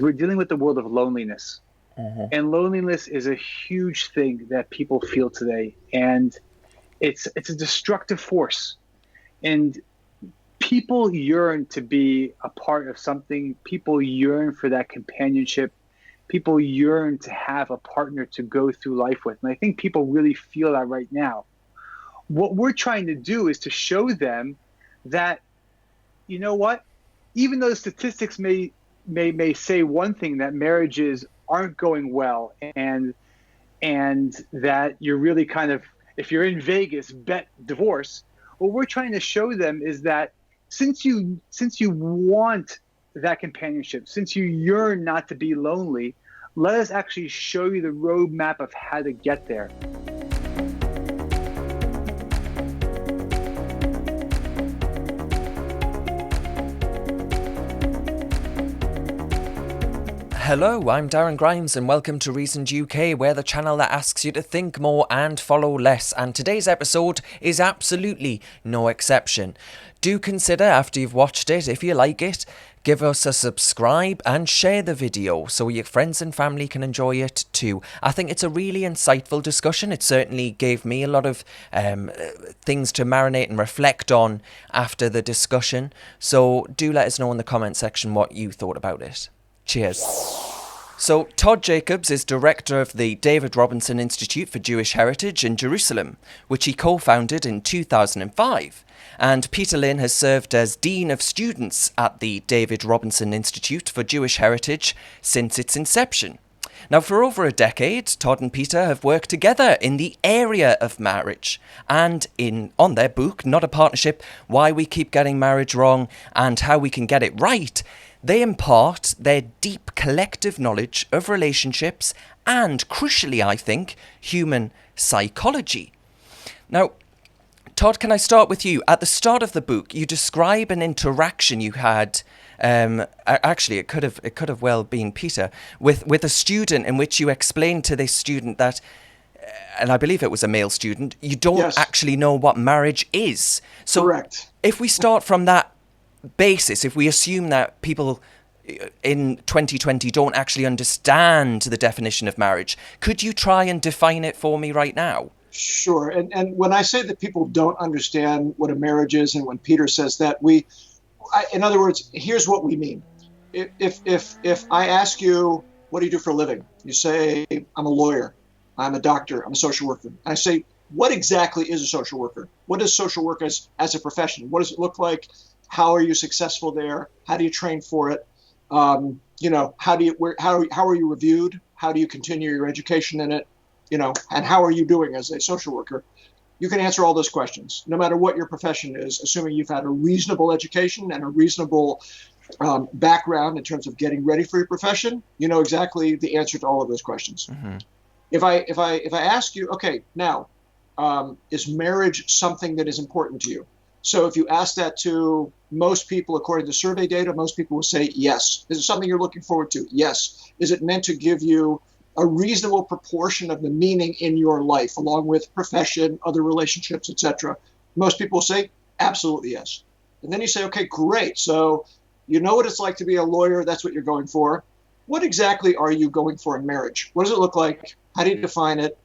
we're dealing with the world of loneliness. And loneliness is a huge thing that people feel today. And it's a destructive force. And people yearn to be a part of something. People yearn for that companionship. People yearn to have a partner to go through life with. And I think people really feel that right now. What we're trying to do is to show them that, you know what, even though the statistics may say one thing, that marriages aren't going well, and that you're really kind of, if you're in Vegas, bet divorce. What we're trying to show them is that since you want that companionship, since you yearn not to be lonely, let us actually show you the roadmap of how to get there. Hello, I'm Darren Grimes and welcome to Reasoned UK, where the channel that asks you to think more and follow less, and today's episode is absolutely no exception. Do consider, after you've watched it, if you like it, give us a subscribe and share the video so your friends and family can enjoy it too. I think it's a really insightful discussion. It certainly gave me a lot of things to marinate and reflect on after the discussion, so do let us know in the comment section what you thought about it. Cheers. So, Tod Jacobs is director of the David Robinson Institute for Jewish Heritage in Jerusalem, which he co-founded in 2005. And Peter Lynn has served as Dean of Students at the David Robinson Institute for Jewish Heritage since its inception. Now, for over a decade, Tod and Peter have worked together in the area of marriage, and on their book, Not a Partnership, Why We Keep Getting Marriage Wrong and How We Can Get It Right, they impart their deep collective knowledge of relationships and, crucially, I think, human psychology. Now, Tod, can I start with you? At the start of the book, you describe an interaction you had. Actually, it could have well been Peter with a student, in which you explained to this student that, and I believe it was a male student, you don't actually know what marriage is. So, correct. If we start from that basis, if we assume that people in 2020 don't actually understand the definition of marriage, could you try and define it for me right now? Sure. And when I say that people don't understand what a marriage is, and when Peter says that, in other words, here's what we mean. If I ask you, what do you do for a living? You say, I'm a lawyer, I'm a doctor, I'm a social worker. And I say, what exactly is a social worker? What is social work as a profession? What does it look like? How are you successful there? How do you train for it? How are you reviewed? How do you continue your education in it? And how are you doing as a social worker? You can answer all those questions, no matter what your profession is, assuming you've had a reasonable education and a reasonable background in terms of getting ready for your profession. You know exactly the answer to all of those questions. Mm-hmm. If I ask you, okay, now, is marriage something that is important to you? So if you ask that to most people, according to survey data, most people will say yes. Is it something you're looking forward to? Yes. Is it meant to give you a reasonable proportion of the meaning in your life, along with profession, other relationships, etc.? Most people will say absolutely yes. And then you say, okay, great. So you know what it's like to be a lawyer. That's what you're going for. What exactly are you going for in marriage? What does it look like? How do you define it?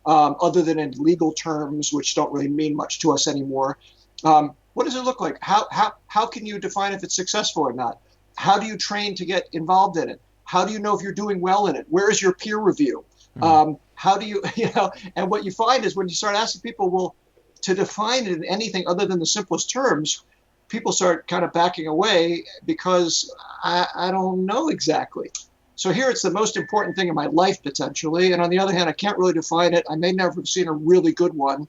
Other than in legal terms, which don't really mean much to us anymore. What does it look like? How can you define if it's successful or not? How do you train to get involved in it? How do you know if you're doing well in it? Where is your peer review? How do you, and what you find is when you start asking people, well, to define it in anything other than the simplest terms, people start kind of backing away because I don't know exactly. So here it's the most important thing in my life potentially. And on the other hand, I can't really define it. I may never have seen a really good one.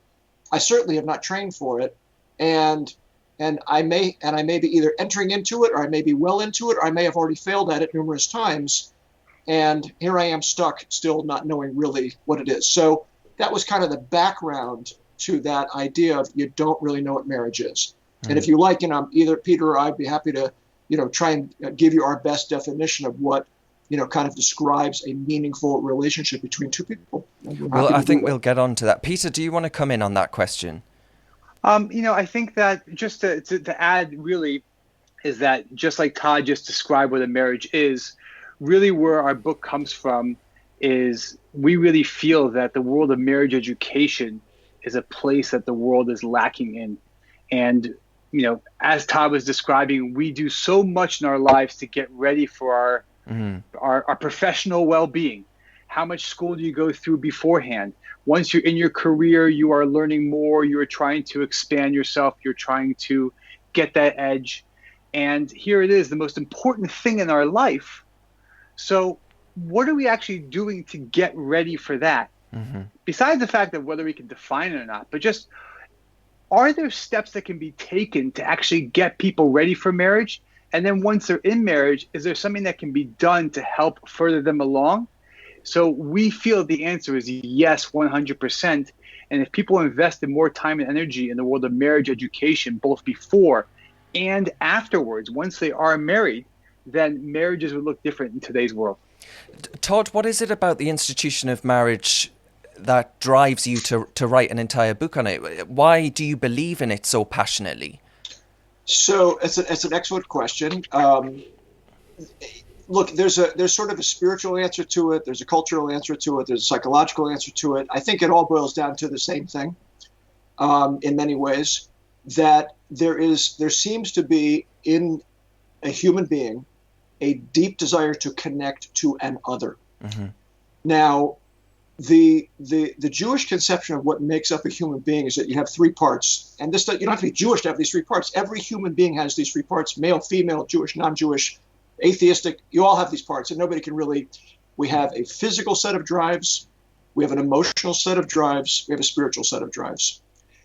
I certainly have not trained for it. And I may be either entering into it, or I may be well into it, or I may have already failed at it numerous times. And here I am stuck, still not knowing really what it is. So that was kind of the background to that idea of you don't really know what marriage is. Mm-hmm. And if you like, either Peter or I'd be happy to, try and give you our best definition of what, kind of describes a meaningful relationship between two people. Well, I think we'll get on to that. Peter, do you want to come in on that question? I think that just to add really is that just like Todd just described what a marriage is, really where our book comes from is we really feel that the world of marriage education is a place that the world is lacking in. And, as Todd was describing, we do so much in our lives to get ready for our professional well-being. How much school do you go through beforehand? Once you're in your career, you are learning more. You're trying to expand yourself. You're trying to get that edge. And here it is, the most important thing in our life. So what are we actually doing to get ready for that? Besides the fact of whether we can define it or not, but just, are there steps that can be taken to actually get people ready for marriage? And then once they're in marriage, is there something that can be done to help further them along? So we feel the answer is yes, 100%. And if people invest in more time and energy in the world of marriage education, both before and afterwards, once they are married, then marriages would look different in today's world. Todd, what is it about the institution of marriage that drives you to write an entire book on it? Why do you believe in it so passionately? So it's an excellent question. Look, there's sort of a spiritual answer to it. There's a cultural answer to it. There's a psychological answer to it. I think it all boils down to the same thing in many ways, that there seems to be in a human being a deep desire to connect to an other. Now, the Jewish conception of what makes up a human being is that you have three parts, and you don't have to be Jewish to have these three parts. Every human being has these three parts: male, female, Jewish, non-Jewish, atheistic. You all have these parts, and nobody can really. We have a physical set of drives, we have an emotional set of drives, we have a spiritual set of drives.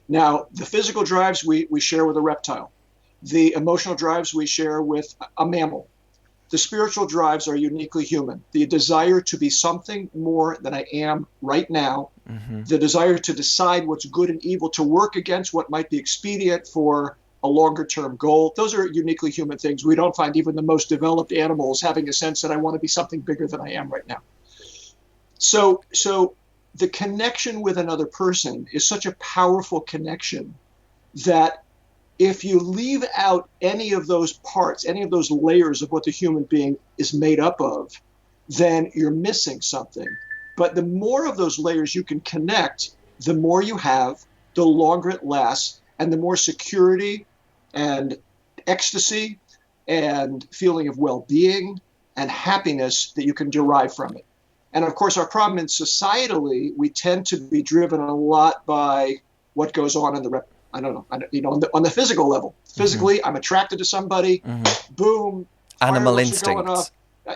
Now, the physical drives we share with a reptile. The emotional drives we share with a mammal. The spiritual drives are uniquely human. The desire to be something more than I am right now, the desire to decide what's good and evil, to work against what might be expedient for a longer term goal. Those are uniquely human things. We don't find even the most developed animals having a sense that I want to be something bigger than I am right now. So the connection with another person is such a powerful connection that if you leave out any of those parts, any of those layers of what the human being is made up of, then you're missing something. But the more of those layers you can connect, the more you have, the longer it lasts, and the more security and ecstasy and feeling of well-being and happiness that you can derive from it. And of course, our problem in societally, we tend to be driven a lot by what goes on in the on the physical level. Physically, I'm attracted to somebody. Boom. Animal instinct.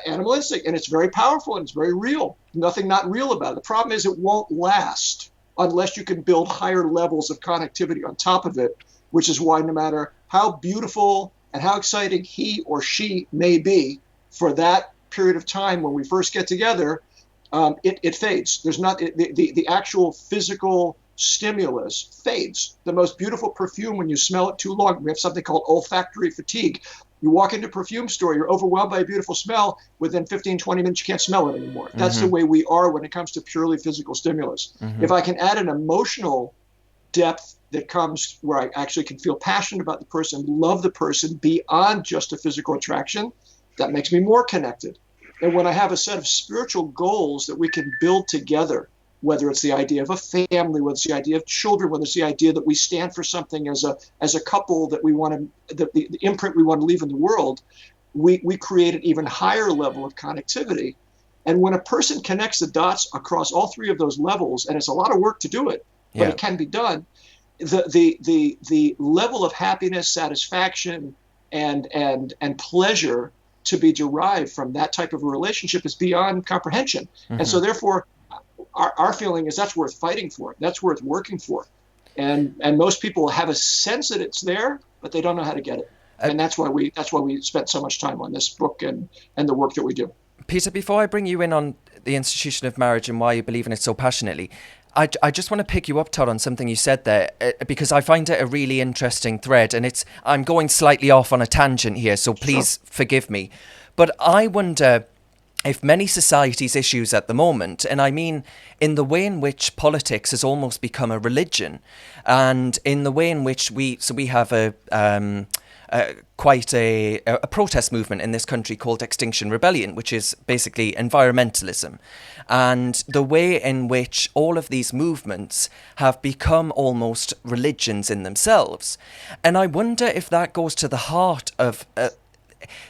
Animal instinct, and it's very powerful and it's very real. Nothing not real about it. The problem is it won't last unless you can build higher levels of connectivity on top of it, which is why no matter how beautiful and how exciting he or she may be for that period of time when we first get together, it fades. There's not the actual physical stimulus fades. The most beautiful perfume, when you smell it too long, we have something called olfactory fatigue. You walk into a perfume store, you're overwhelmed by a beautiful smell. Within 15, 20 minutes, you can't smell it anymore. That's the way we are when it comes to purely physical stimulus. If I can add an emotional depth that comes where I actually can feel passionate about the person, love the person beyond just a physical attraction, that makes me more connected. And when I have a set of spiritual goals that we can build together, whether it's the idea of a family, whether it's the idea of children, whether it's the idea that we stand for something as a couple that we want to, the imprint we want to leave in the world, we create an even higher level of connectivity. And when a person connects the dots across all three of those levels, and it's a lot of work to do it, but it can be done, the level of happiness, satisfaction, and pleasure to be derived from that type of a relationship is beyond comprehension. And so therefore, our feeling is that's worth fighting for. That's worth working for. And most people have a sense that it's there, but they don't know how to get it. And that's why we spent so much time on this book and the work that we do. Peter, before I bring you in on the institution of marriage and why you believe in it so passionately, I just want to pick you up, Todd, on something you said there, because I find it a really interesting thread, and I'm going slightly off on a tangent here, so please forgive me. But I wonder if many societies' issues at the moment, and I mean in the way in which politics has almost become a religion, and in the way in which we have a quite a protest movement in this country called Extinction Rebellion, which is basically environmentalism. And the way in which all of these movements have become almost religions in themselves. And I wonder if that goes to the heart of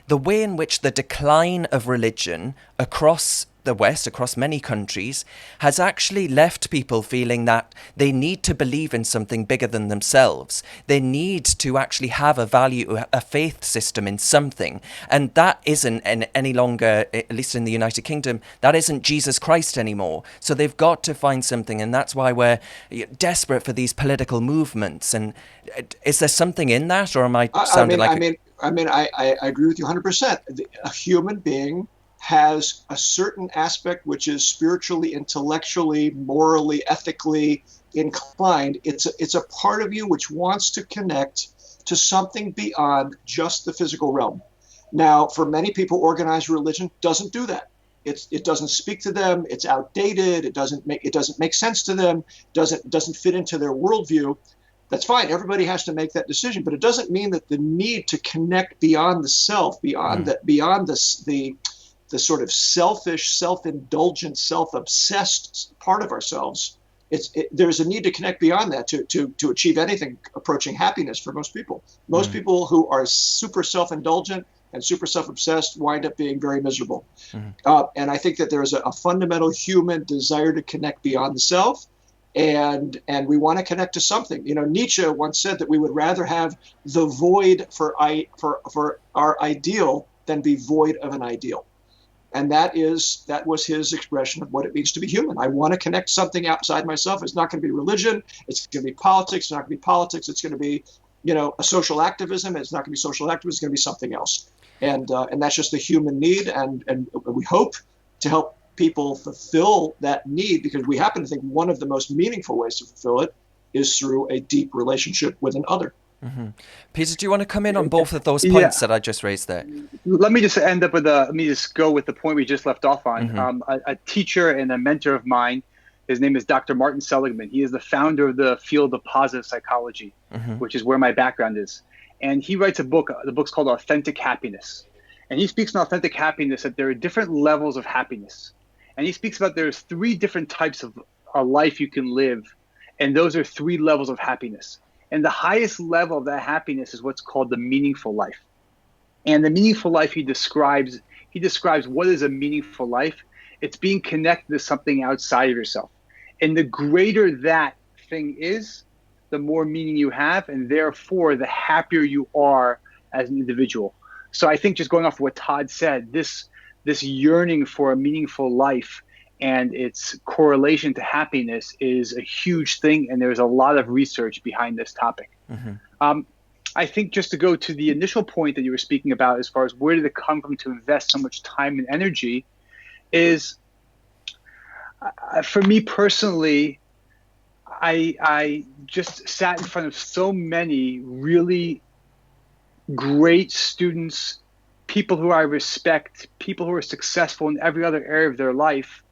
the way in which the decline of religion across the West, across many countries, has actually left people feeling that they need to believe in something bigger than themselves. They need to actually have a value, a faith system in something. And that isn't any longer, at least in the United Kingdom, that isn't Jesus Christ anymore. So they've got to find something. And that's why we're desperate for these political movements. And is there something in that, or am I sounding like... I agree with you 100%. A human being has a certain aspect which is spiritually, intellectually, morally, ethically inclined. It's a part of you which wants to connect to something beyond just the physical realm. Now, for many people, organized religion doesn't do that. It doesn't speak to them. It's outdated. It doesn't make sense to them. Doesn't fit into their worldview. That's fine. Everybody has to make that decision, but it doesn't mean that the need to connect beyond the self, beyond the sort of selfish, self-indulgent, self-obsessed part of ourselves. There's a need to connect beyond that to achieve anything approaching happiness for most people. Most people who are super self-indulgent and super self-obsessed wind up being very miserable. And I think that there's a fundamental human desire to connect beyond the self. And we want to connect to something. Nietzsche once said that we would rather have the void for our ideal than be void of an ideal. And that was his expression of what it means to be human. I want to connect something outside myself. It's not going to be religion. It's going to be politics. It's not going to be politics. It's going to be, a social activism. It's not going to be social activism. It's going to be something else. And that's just the human need. And we hope to help people fulfill that need, because we happen to think one of the most meaningful ways to fulfill it is through a deep relationship with an other. Peter, do you want to come in on both of those points that I just raised there? Let me just go with the point we just left off on. A teacher and a mentor of mine, his name is Dr. Martin Seligman. He is the founder of the field of positive psychology, which is where my background is. And he writes a book. The book's called Authentic Happiness. And he speaks on authentic happiness, that there are different levels of happiness. And he speaks about there's 3 different types of a life you can live. And those are 3 levels of happiness. And the highest level of that happiness is what's called the meaningful life. And the meaningful life he describes what is a meaningful life. It's being connected to something outside of yourself. And the greater that thing is, the more meaning you have, and therefore the happier you are as an individual. So I think, just going off of what Todd said, this yearning for a meaningful life and its correlation to happiness is a huge thing, and there's a lot of research behind this topic. I think, just to go to the initial point that you were speaking about, as far as where did it come from to invest so much time and energy, is for me personally, I just sat in front of so many really great students, people who I respect, people who are successful in every other area of their life.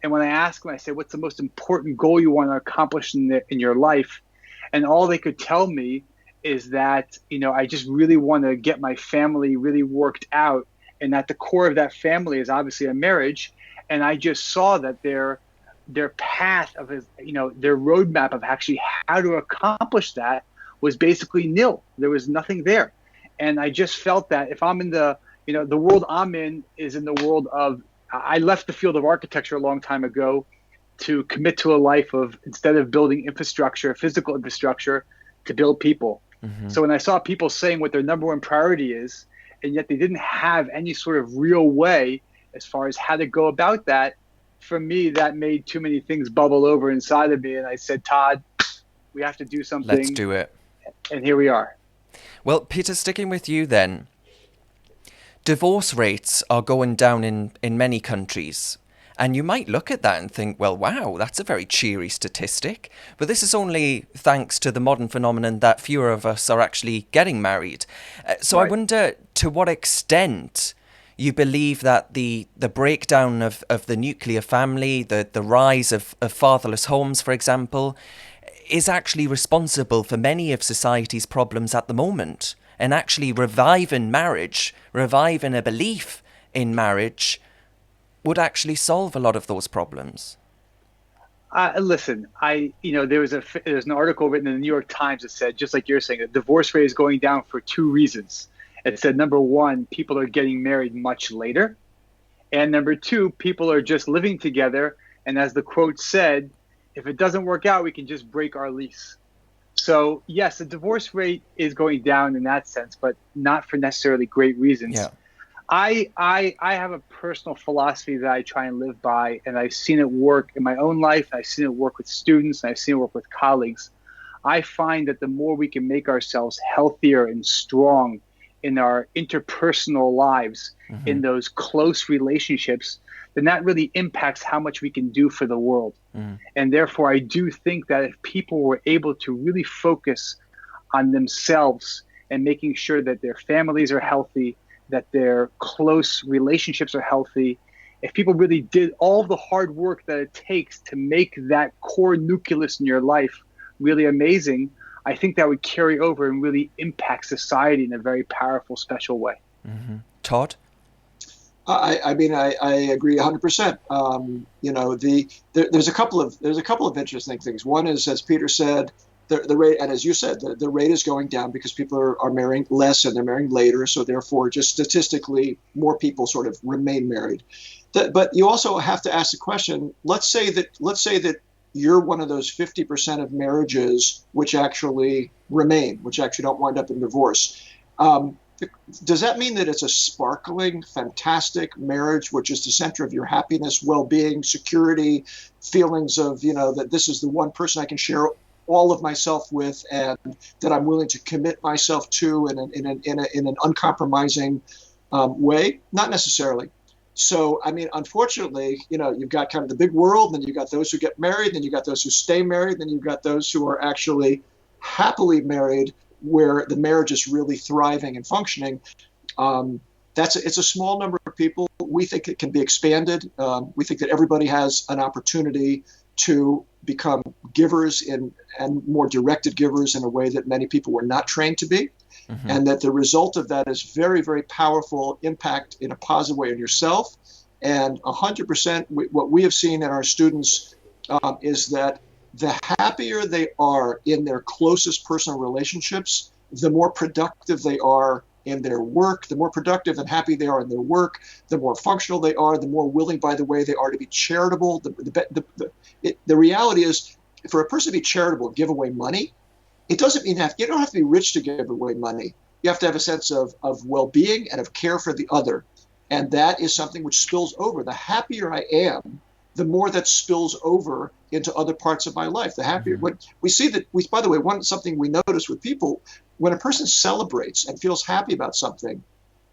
And when I ask them, I say, what's the most important goal you want to accomplish in your life? And all they could tell me is that, I just really want to get my family really worked out. And at the core of that family is obviously a marriage. And I just saw that their path of their roadmap of actually how to accomplish that was basically nil. There was nothing there. And I just felt that if I'm in the world I'm in is in the world of, I left the field of architecture a long time ago to commit to a life of, instead of building infrastructure, physical infrastructure, to build people. So when I saw people saying what their number one priority is, and yet they didn't have any sort of real way as far as how to go about that, for me, that made too many things bubble over inside of me. And I said, Todd, we have to do something. Let's do it. And here we are. Well, Peter, sticking with you then, divorce rates are going down in many countries. And you might look at that and think, well, wow, that's a very cheery statistic. But this is only thanks to the modern phenomenon that fewer of us are actually getting married. So right. I wonder to what extent you believe that the breakdown of the nuclear family, the rise of fatherless homes, for example, is actually responsible for many of society's problems at the moment. and actually reviving marriage, reviving a belief in marriage would actually solve a lot of those problems. Listen, there's an article written in the New York Times that said, just like you're saying, the divorce rate is going down for two reasons. It said, number one, people are getting married much later. And number two, people are just living together. And as the quote said, if it doesn't work out, we can just break our lease. So yes, the divorce rate is going down in that sense, but not for necessarily great reasons. Yeah. I have a personal philosophy that I try and live by, and I've seen it work in my own life. I've seen it work with students, and I've seen it work with colleagues. I find that the more we can make ourselves healthier and strong in our interpersonal lives, in those close relationships, then that really impacts how much we can do for the world. And therefore, I do think that if people were able to really focus on themselves and making sure that their families are healthy, that their close relationships are healthy, if people really did all the hard work that it takes to make that core nucleus in your life really amazing, I think that would carry over and really impact society in a very powerful, special way. Todd? I agree 100%. There's a couple of interesting things. One is, as Peter said, the rate, and as you said, the rate is going down because people are marrying less and they're marrying later. So therefore, just statistically, more people sort of remain married. But you also have to ask the question. Let's say that you're one of those 50% of marriages which actually remain, which actually don't wind up in divorce. Does that mean that it's a sparkling, fantastic marriage, which is the center of your happiness, well-being, security, feelings of, that this is the one person I can share all of myself with, and that I'm willing to commit myself to in an uncompromising way? Not necessarily. So, unfortunately, you've got kind of the big world, then you've got those who get married, then you've got those who stay married, then you've got those who are actually happily married, where the marriage is really thriving and functioning. It's a small number of people. We think it can be expanded. We think that everybody has an opportunity to become givers and more directed givers in a way that many people were not trained to be. And that the result of that is very, very powerful impact in a positive way on yourself. And 100%, what we have seen in our students is that the happier they are in their closest personal relationships, the more productive they are in their work, the more productive and happy they are in their work, the more functional they are, the more willing, by the way, they are to be charitable. The reality is, for a person to be charitable and give away money, it doesn't mean you don't have to be rich to give away money. You have to have a sense of well-being and of care for the other. And that is something which spills over. The happier I am, the more that spills over into other parts of my life. The happier. When we see that, by the way, something we notice with people, when a person celebrates and feels happy about something,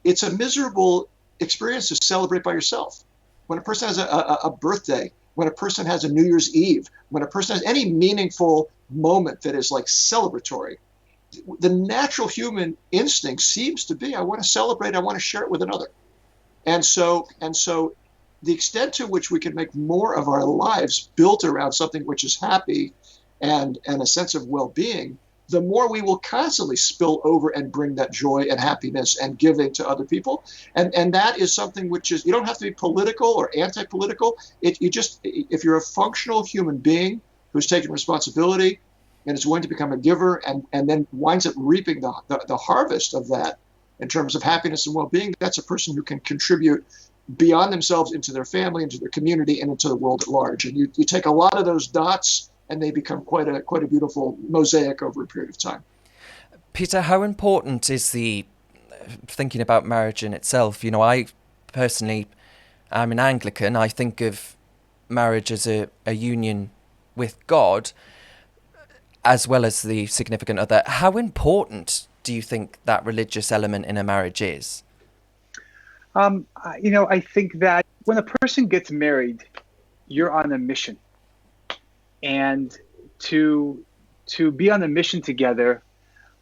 it's a miserable experience to celebrate by yourself. When a person has a birthday, when a person has a New Year's Eve, when a person has any meaningful moment that is like celebratory, the natural human instinct seems to be, I want to celebrate, I want to share it with another. And so the extent to which we can make more of our lives built around something which is happy and a sense of well-being, the more we will constantly spill over and bring that joy and happiness and giving to other people. And that is something which is, you don't have to be political or anti-political. If you're a functional human being who's taking responsibility and is willing to become a giver and then winds up reaping the harvest of that in terms of happiness and well-being, that's a person who can contribute beyond themselves into their family, into their community, and into the world at large. And you take a lot of those dots, and they become quite a beautiful mosaic over a period of time. Peter, how important is thinking about marriage in itself? I personally am an Anglican. I think of marriage as a union with God, as well as the significant other. How important do you think that religious element in a marriage is? I think that when a person gets married, you're on a mission. And to be on a mission together,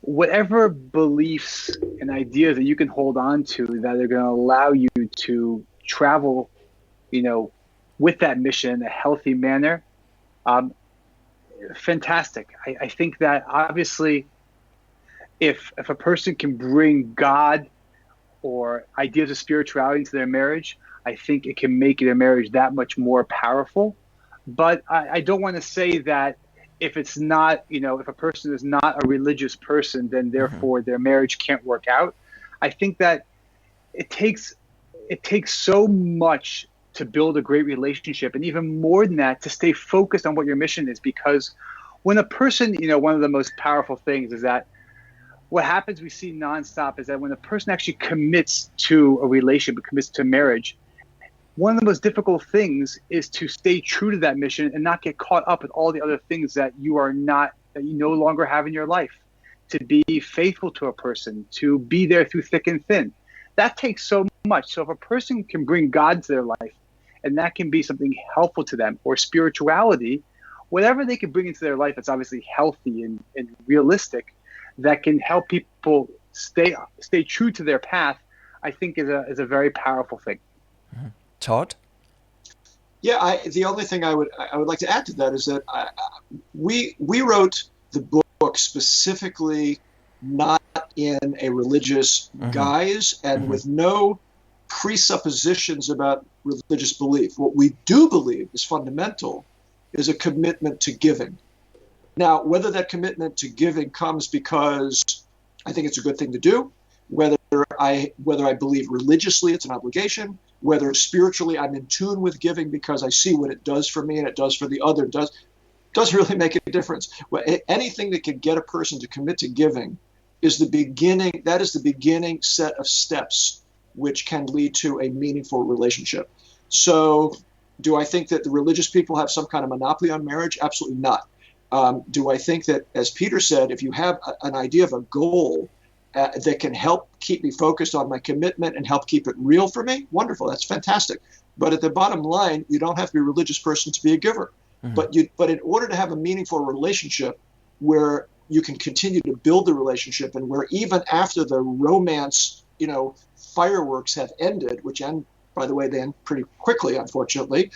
whatever beliefs and ideas that you can hold on to that are going to allow you to travel, with that mission in a healthy manner, fantastic. I think that obviously if a person can bring God or ideas of spirituality into their marriage, I think it can make their marriage that much more powerful. But I don't want to say that if it's not, if a person is not a religious person, then therefore their marriage can't work out. I think that it takes so much to build a great relationship, and even more than that, to stay focused on what your mission is. Because when a person, one of the most powerful things is that what happens, we see nonstop, is that when a person actually commits to a relationship, commits to marriage, one of the most difficult things is to stay true to that mission and not get caught up with all the other things that you no longer have in your life. To be faithful to a person, to be there through thick and thin. That takes so much. So if a person can bring God to their life, and that can be something helpful to them, or spirituality, whatever they can bring into their life that's obviously healthy and realistic, that can help people stay true to their path, I think is a very powerful thing. Todd? Yeah, the only thing I would like to add to that is that we wrote the book specifically not in a religious guise and with no presuppositions about religious belief. What we do believe is fundamental is a commitment to giving. Now, whether that commitment to giving comes because I think it's a good thing to do, whether I believe religiously it's an obligation, whether spiritually I'm in tune with giving because I see what it does for me and it does for the other, does really make a difference. Anything that can get a person to commit to giving is the beginning set of steps which can lead to a meaningful relationship. So do I think that the religious people have some kind of monopoly on marriage? Absolutely not. Do I think that, as Peter said, if you have an idea of a goal that can help keep me focused on my commitment and help keep it real for me, wonderful, that's fantastic. But at the bottom line, you don't have to be a religious person to be a giver. But in order to have a meaningful relationship where you can continue to build the relationship and where even after the romance, fireworks have ended, which end, by the way, they end pretty quickly, unfortunately,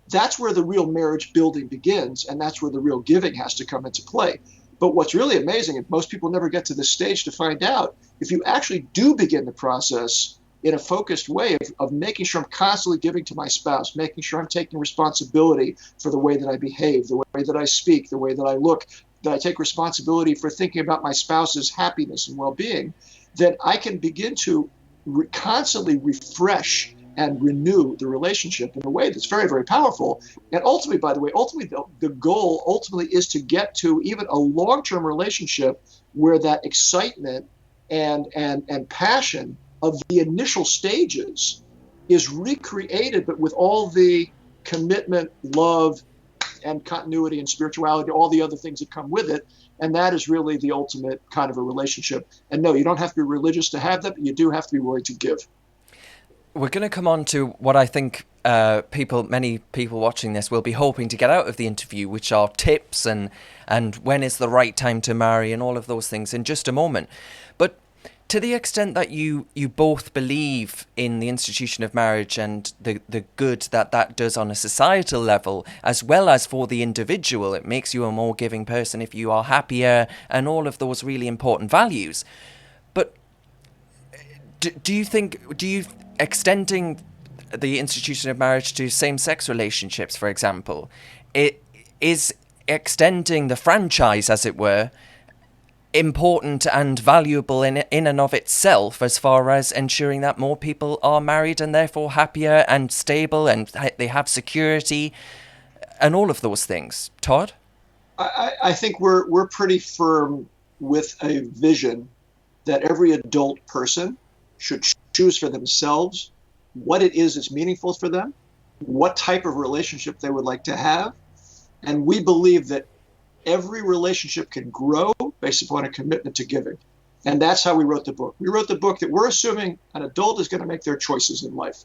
that's where the real marriage building begins, and that's where the real giving has to come into play. But what's really amazing, and most people never get to this stage to find out, if you actually do begin the process in a focused way of making sure I'm constantly giving to my spouse, making sure I'm taking responsibility for the way that I behave, the way that I speak, the way that I look, that I take responsibility for thinking about my spouse's happiness and well-being, then I can begin to constantly refresh and renew the relationship in a way that's very, very powerful. And ultimately, by the way, the goal ultimately is to get to even a long-term relationship where that excitement and passion of the initial stages is recreated, but with all the commitment, love, and continuity and spirituality, all the other things that come with it. And that is really the ultimate kind of a relationship. And no, you don't have to be religious to have that, but you do have to be willing to give. We're going to come on to what I think many people watching this will be hoping to get out of the interview, which are tips and when is the right time to marry and all of those things in just a moment. But to the extent that you both believe in the institution of marriage and the good that does on a societal level, as well as for the individual, it makes you a more giving person if you are happier and all of those really important values. But do you extending the institution of marriage to same-sex relationships, for example, it is extending the franchise, as it were, important and valuable in and of itself, as far as ensuring that more people are married and therefore happier and stable and they have security and all of those things? Todd? I think we're pretty firm with a vision that every adult person should choose for themselves what it is that's meaningful for them, what type of relationship they would like to have. And we believe that every relationship can grow based upon a commitment to giving. And that's how we wrote the book. We wrote the book that we're assuming an adult is going to make their choices in life.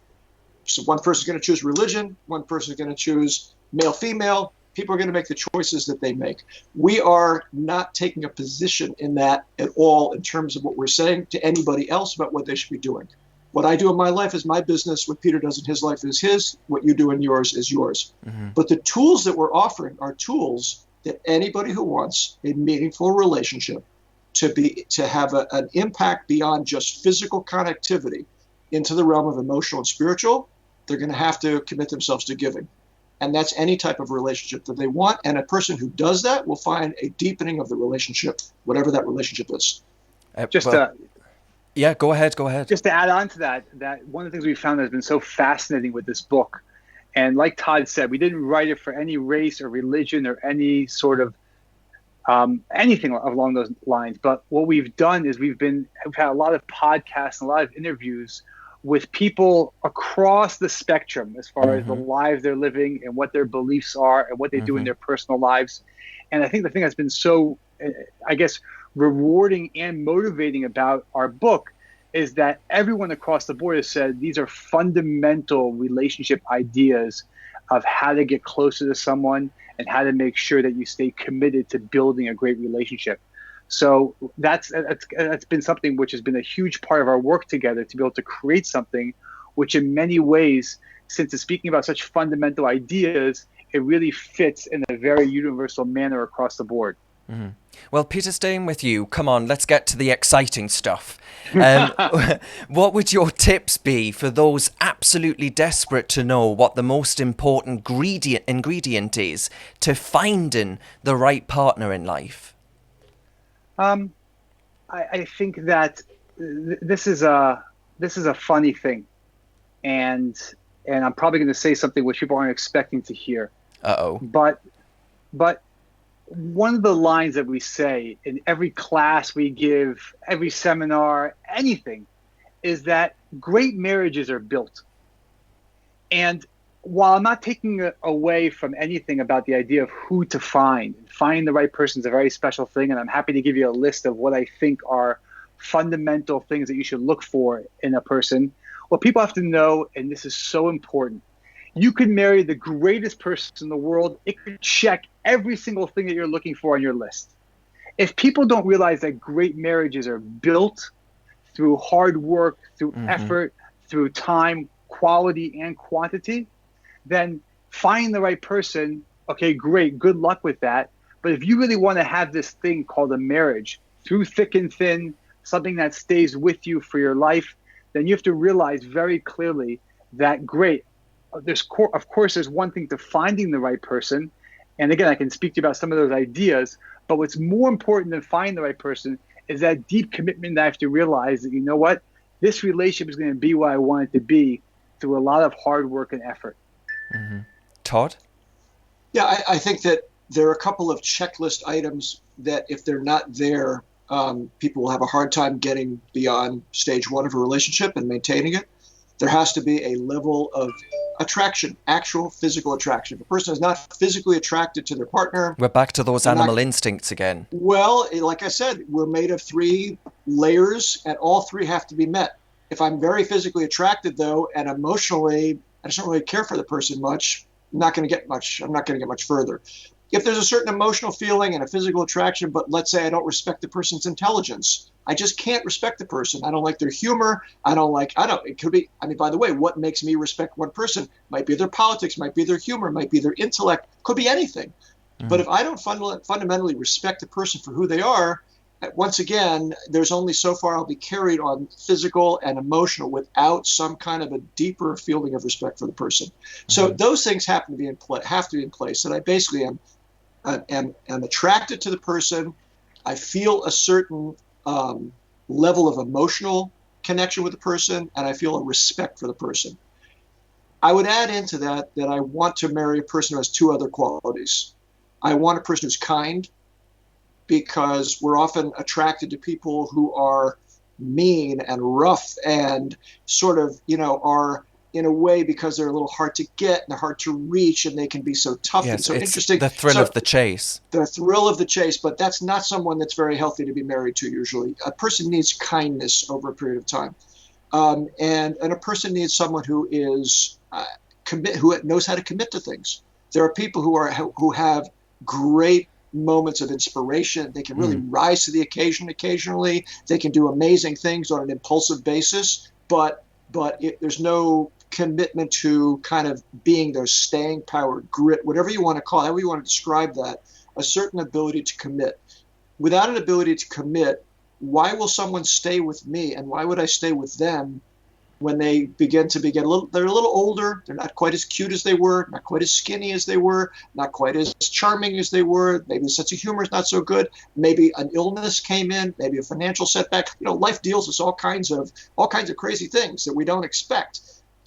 So one person is going to choose religion, one person is going to choose male, female. People are going to make the choices that they make. We are not taking a position in that at all in terms of what we're saying to anybody else about what they should be doing. What I do in my life is my business. What Peter does in his life is his. What you do in yours is yours. Mm-hmm. But the tools that we're offering are tools that anybody who wants a meaningful relationship to have an impact beyond just physical connectivity into the realm of emotional and spiritual, they're going to have to commit themselves to giving. And that's any type of relationship that they want. And a person who does that will find a deepening of the relationship, whatever that relationship is. Yeah, go ahead. Just to add on to that one of the things we found that has been so fascinating with this book, and like Todd said, we didn't write it for any race or religion or any sort of anything along those lines. But what we've done is we've had a lot of podcasts and a lot of interviews with people across the spectrum as far as the lives they're living and what their beliefs are and what they do in their personal lives. And I think the thing that's been so, I guess, rewarding and motivating about our book is that everyone across the board has said these are fundamental relationship ideas of how to get closer to someone and how to make sure that you stay committed to building a great relationship. So that's been something which has been a huge part of our work together, to be able to create something which in many ways, since it's speaking about such fundamental ideas, it really fits in a very universal manner across the board. Mm-hmm. Well, Peter, staying with you, come on, let's get to the exciting stuff. What would your tips be for those absolutely desperate to know what the most important ingredient is to finding the right partner in life? I think that this is a funny thing, and I'm probably going to say something which people aren't expecting to hear. But one of the lines that we say in every class we give, every seminar, anything, is that great marriages are built. And while I'm not taking away from anything about the idea of who to finding the right person is a very special thing, and I'm happy to give you a list of what I think are fundamental things that you should look for in a person. What people have to know, and this is so important, you could marry the greatest person in the world. It could check every single thing that you're looking for on your list. If people don't realize that great marriages are built through hard work, through effort, through time, quality, and quantity, then find the right person. Okay, great. Good luck with that. But if you really want to have this thing called a marriage, through thick and thin, something that stays with you for your life, then you have to realize very clearly that, great, of course, there's one thing to finding the right person. And again, I can speak to you about some of those ideas. But what's more important than finding the right person is that deep commitment that I have to realize that, you know what, this relationship is going to be what I want it to be through a lot of hard work and effort. Todd? Yeah, I think that there are a couple of checklist items that if they're not there, people will have a hard time getting beyond stage one of a relationship and maintaining it. There has to be a level of attraction, actual physical attraction. If a person is not physically attracted to their partner... We're back to those animal instincts again. Well, like I said, we're made of 3 layers, and all 3 have to be met. If I'm very physically attracted, though, and emotionally, I just don't really care for the person much, I'm not going to get much further. If there's a certain emotional feeling and a physical attraction, but let's say I don't respect the person's intelligence, I just can't respect the person. I don't like their humor. It could be, by the way, what makes me respect one person might be their politics, might be their humor, might be their intellect, could be anything. But if I don't fundamentally respect the person for who they are, once again, there's only so far I'll be carried on physical and emotional without some kind of a deeper feeling of respect for the person. So those things have to be in place. And I basically am attracted to the person. I feel a certain level of emotional connection with the person, and I feel a respect for the person. I would add into that I want to marry a person who has 2 other qualities. I want a person who's kind, because we're often attracted to people who are mean and rough and sort of, are in a way because they're a little hard to get and they're hard to reach, and they can be so tough and so interesting. The thrill of the chase. The thrill of the chase, but that's not someone that's very healthy to be married to usually. A person needs kindness over a period of time. And a person needs someone who is who knows how to commit to things. There are people who have great moments of inspiration. They can really rise to the occasion occasionally. They can do amazing things on an impulsive basis, but there's no commitment to kind of being their staying power, grit, whatever you want to call it, however you want to describe that, a certain ability to commit. Without an ability to commit, why will someone stay with me, and why would I stay with them when they begin to get they're a little older, they're not quite as cute as they were, not quite as skinny as they were, not quite as charming as they were, maybe the sense of humor is not so good, maybe an illness came in, maybe a financial setback. Life deals us all kinds of crazy things that we don't expect.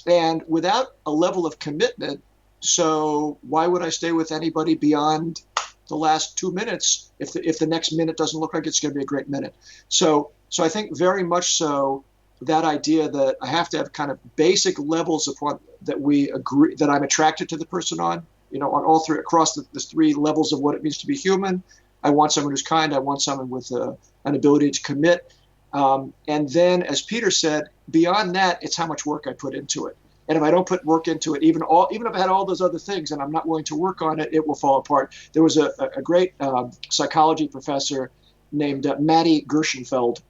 And without a level of commitment, so why would I stay with anybody beyond the last 2 minutes if the next minute doesn't look like it's going to be a great minute? So I think very much so that idea that I have to have kind of basic levels upon that we agree that I'm attracted to the person on all three, across the three levels of what it means to be human. I want someone who's kind. I want someone with an ability to commit. And then, as Peter said, beyond that, it's how much work I put into it. And if I don't put work into it, even if I had all those other things and I'm not willing to work on it, it will fall apart. There was a great psychology professor named Maddie Gershenfeld,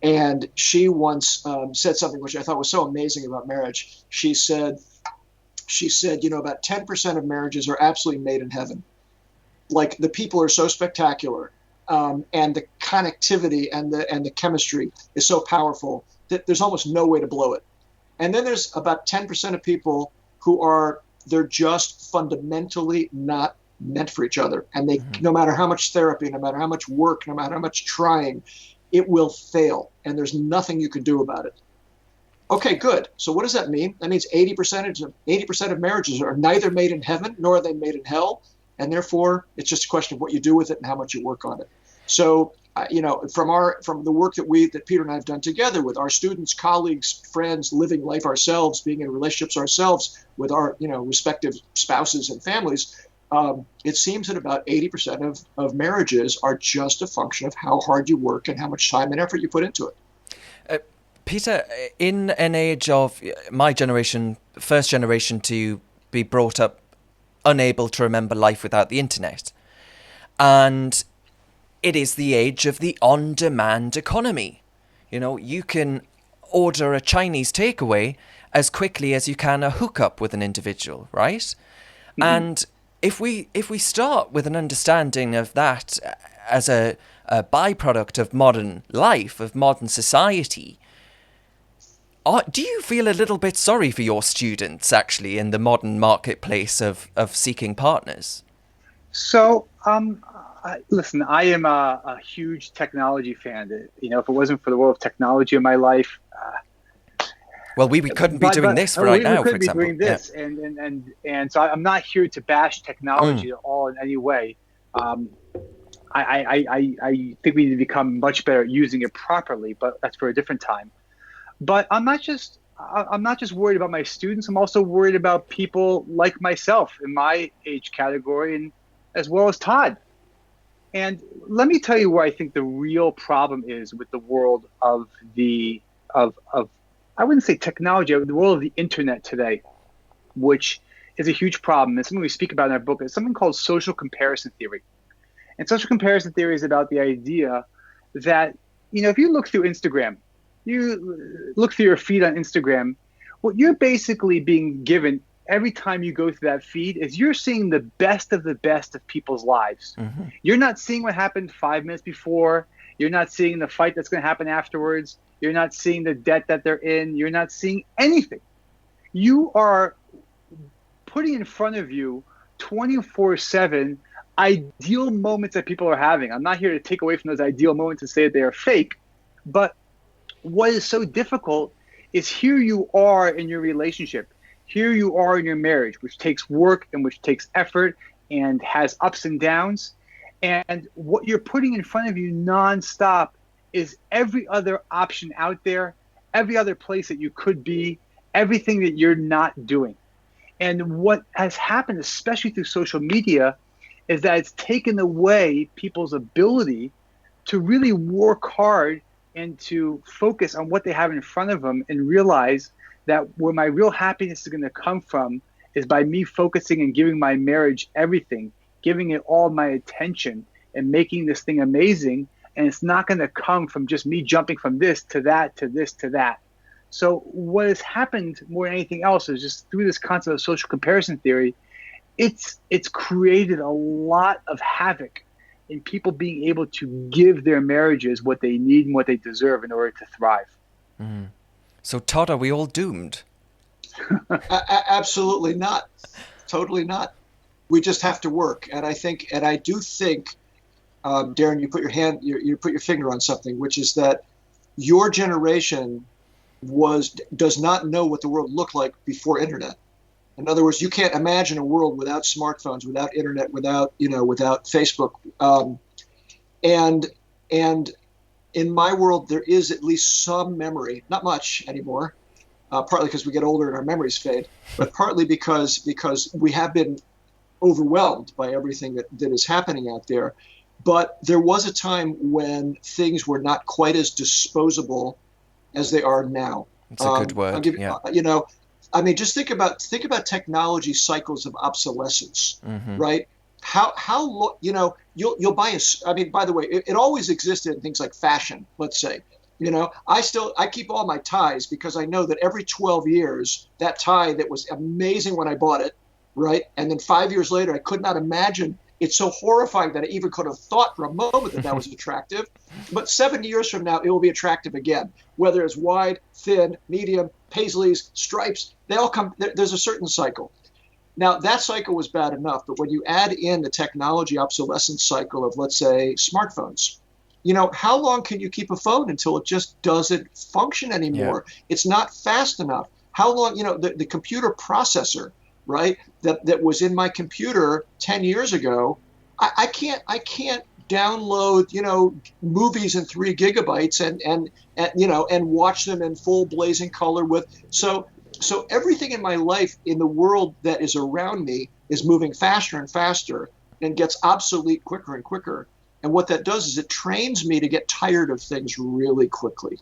and she once said something which I thought was so amazing about marriage. She said, about 10% of marriages are absolutely made in heaven. Like, the people are so spectacular, and the connectivity and the chemistry is so powerful that there's almost no way to blow it. And then there's about 10% of people they're just fundamentally not meant for each other. And they, no matter how much therapy, no matter how much work, no matter how much trying, it will fail. And there's nothing you can do about it. Okay, good. So what does that mean? That means 80% of marriages are neither made in heaven nor are they made in hell. And therefore, it's just a question of what you do with it and how much you work on it. So, from the work that Peter and I have done together with our students, colleagues, friends, living life ourselves, being in relationships ourselves with our, respective spouses and families, it seems that about 80% of marriages are just a function of how hard you work and how much time and effort you put into it. Peter, in an age of my generation, first generation to be brought up unable to remember life without the internet, and it is the age of the on-demand economy. You can order a Chinese takeaway as quickly as you can a hookup with an individual, right? Mm-hmm. And if we start with an understanding of that as a byproduct of modern life, of modern society, do you feel a little bit sorry for your students, actually, in the modern marketplace of seeking partners? So, listen, I am a huge technology fan. If it wasn't for the world of technology in my life, well, we couldn't be doing this right now, for example. We couldn't be doing this, and so I'm not here to bash technology at all in any way. I think we need to become much better at using it properly, but that's for a different time. But I'm not just worried about my students. I'm also worried about people like myself in my age category, and as well as Todd. And let me tell you where I think the real problem is with the world of I wouldn't say technology, the world of the internet today, which is a huge problem. It's something we speak about in our book. It's something called social comparison theory. And social comparison theory is about the idea that, if you look through Instagram, you look through your feed on Instagram, what you're basically being given every time you go through that feed is you're seeing the best of people's lives. Mm-hmm. You're not seeing what happened 5 minutes before. You're not seeing the fight that's going to happen afterwards. You're not seeing the debt that they're in. You're not seeing anything. You are putting in front of you 24/7 ideal moments that people are having. I'm not here to take away from those ideal moments and say that they are fake, but what is so difficult is here you are in your relationship. Here you are in your marriage, which takes work and which takes effort and has ups and downs. And what you're putting in front of you nonstop is every other option out there, every other place that you could be, everything that you're not doing. And what has happened, especially through social media, is that it's taken away people's ability to really work hard and to focus on what they have in front of them and realize that where my real happiness is going to come from is by me focusing and giving my marriage everything, giving it all my attention and making this thing amazing. And it's not going to come from just me jumping from this to that, to this, to that. So what has happened more than anything else is just through this concept of social comparison theory, it's created a lot of havoc in people being able to give their marriages what they need and what they deserve in order to thrive. So, Todd, are we all doomed? Absolutely not. Totally not. We just have to work. And I do think, Darren, you put your finger on something, which is that your generation does not know what the world looked like before internet. In other words, you can't imagine a world without smartphones, without internet, without Facebook. And in my world, there is at least some memory, not much anymore, partly because we get older and our memories fade, but partly because we have been overwhelmed by everything that is happening out there. But there was a time when things were not quite as disposable as they are now. It's a good word. Just think about technology cycles of obsolescence, right? How you'll buy by the way, it always existed in things like fashion, let's say. I keep all my ties because I know that every 12 years, that tie that was amazing when I bought it, right? And then 5 years later, I could not imagine. It's so horrifying that I even could have thought for a moment that was attractive. But 7 years from now, it will be attractive again. Whether it's wide, thin, medium, paisleys, stripes, they all come. There's a certain cycle. Now, that cycle was bad enough, but when you add in the technology obsolescence cycle of, let's say, smartphones, how long can you keep a phone until it just doesn't function anymore? Yeah. It's not fast enough. How long, the computer processor, right, that was in my computer 10 years ago, I can't download, movies in 3 gigabytes and watch them in full blazing color so everything in my life, in the world that is around me, is moving faster and faster and gets obsolete quicker and quicker. And what that does is it trains me to get tired of things really quickly.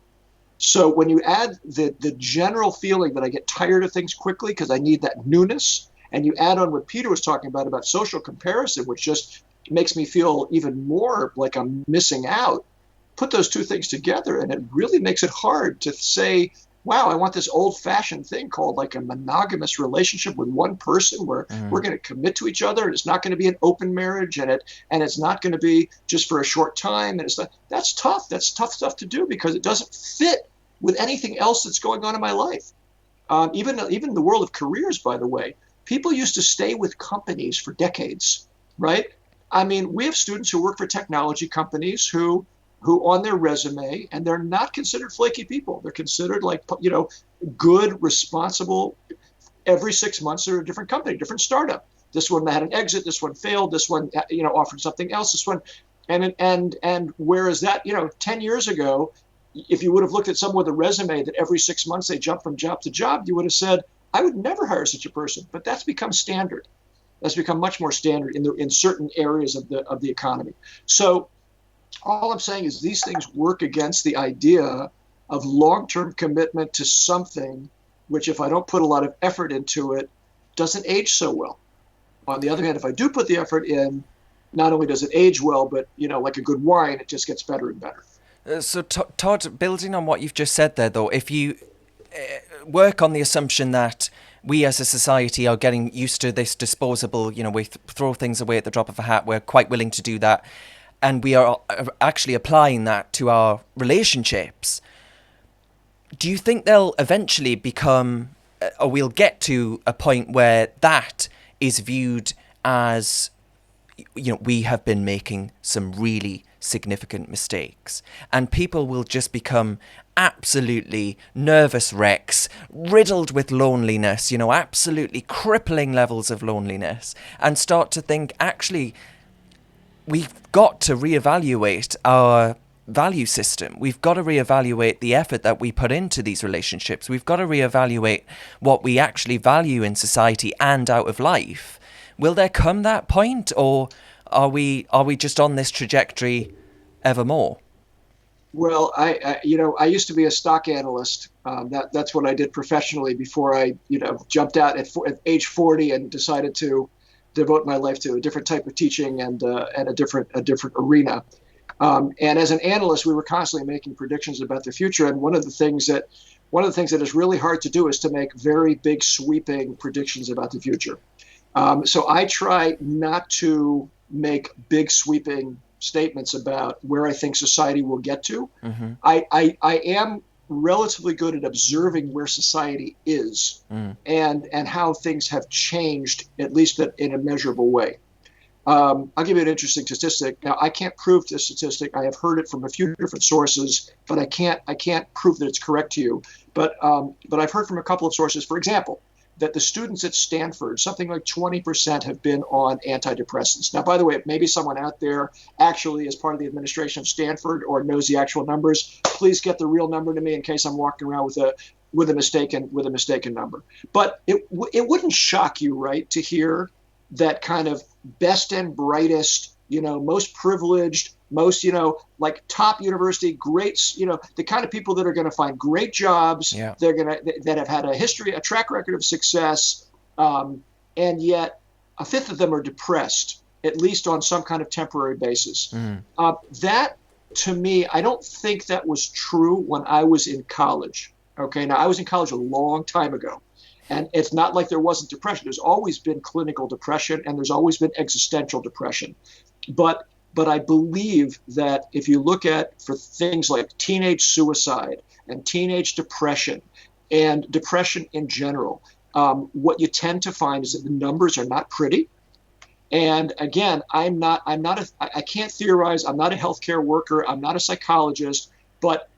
So when you add the general feeling that I get tired of things quickly because I need that newness, and you add on what Peter was talking about social comparison, which just makes me feel even more like I'm missing out, put those two things together, and it really makes it hard to say, wow, I want this old-fashioned thing called like a monogamous relationship with one person where we're going to commit to each other, and it's not going to be an open marriage, and it's not going to be just for a short time. And that's tough. That's tough stuff to do because it doesn't fit with anything else that's going on in my life. Even in the world of careers, by the way, people used to stay with companies for decades, right? I mean, we have students who work for technology companies who on their resume, and they're not considered flaky people. They're considered like, good, responsible. Every 6 months, they're a different company, different startup. This one had an exit. This one failed. This one, offered something else. This one, and whereas that, 10 years ago, if you would have looked at someone with a resume that every 6 months they jump from job to job, you would have said, I would never hire such a person. But that's become standard. That's become much more standard in certain areas of the economy. So all I'm saying is these things work against the idea of long-term commitment to something which, if I don't put a lot of effort into it, doesn't age so well. On the other hand, if I do put the effort in, not only does it age well, but, like a good wine, it just gets better and better. So, Todd, building on what you've just said there, though, if you work on the assumption that we as a society are getting used to this disposable, we throw things away at the drop of a hat, we're quite willing to do that, and we are actually applying that to our relationships, do you think they'll eventually become, or we'll get to a point where that is viewed as, we have been making some really significant mistakes, and people will just become absolutely nervous wrecks, riddled with loneliness, absolutely crippling levels of loneliness, and start to think, actually, we've got to reevaluate our value system. We've got to reevaluate the effort that we put into these relationships. We've got to reevaluate what we actually value in society and out of life. Will there come that point, or are we just on this trajectory evermore? Well, I used to be a stock analyst. That's what I did professionally before I, jumped out at age 40 and decided to devote my life to a different type of teaching and a different arena. And as an analyst, we were constantly making predictions about the future. And one of the things that is really hard to do is to make very big, sweeping predictions about the future. So I try not to make big, sweeping statements about where I think society will get to. I am relatively good at observing where society is and how things have changed, at least in a measurable way. I'll give you an interesting statistic. Now, I can't prove this statistic. I have heard it from a few different sources, but I can't prove that it's correct to you. But I've heard from a couple of sources, for example, that the students at Stanford, something like 20% have been on antidepressants. Now, by the way, if maybe someone out there actually is part of the administration of Stanford or knows the actual numbers, please get the real number to me in case I'm walking around with a mistaken number. But it wouldn't shock you, right, to hear that kind of best and brightest, most privileged, most, like top university, greats, the kind of people that are going to find great jobs, that have had a track record of success, and yet a fifth of them are depressed, at least on some kind of temporary basis. That, to me, I don't think that was true when I was in college. Okay, now I was in college a long time ago. And it's not like there wasn't depression. There's always been clinical depression, and there's always been existential depression. But I believe that if you look at for things like teenage suicide and teenage depression and depression in general, what you tend to find is that the numbers are not pretty. And again, I can't theorize. I'm not a healthcare worker. I'm not a psychologist. But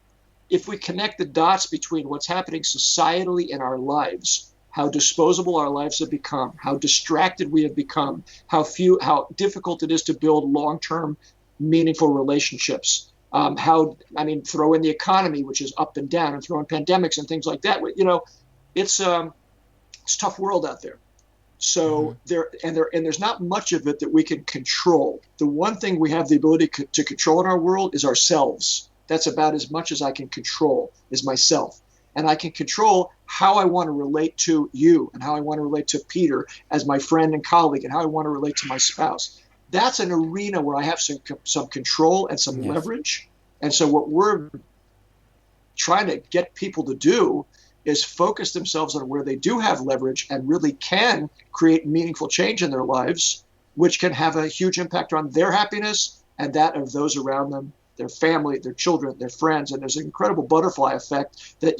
if we connect the dots between what's happening societally in our lives, how disposable our lives have become, how distracted we have become, how difficult it is to build long-term, meaningful relationships. Throw in the economy, which is up and down, and throw in pandemics and things like that. It's a tough world out there. So there's not much of it that we can control. The one thing we have the ability to control in our world is ourselves. That's about as much as I can control, is myself. And I can control how I want to relate to you and how I want to relate to Peter as my friend and colleague and how I want to relate to my spouse. That's an arena where I have some control and some leverage. And so what we're trying to get people to do is focus themselves on where they do have leverage and really can create meaningful change in their lives, which can have a huge impact on their happiness and that of those around them, their family, their children, their friends. And there's an incredible butterfly effect that,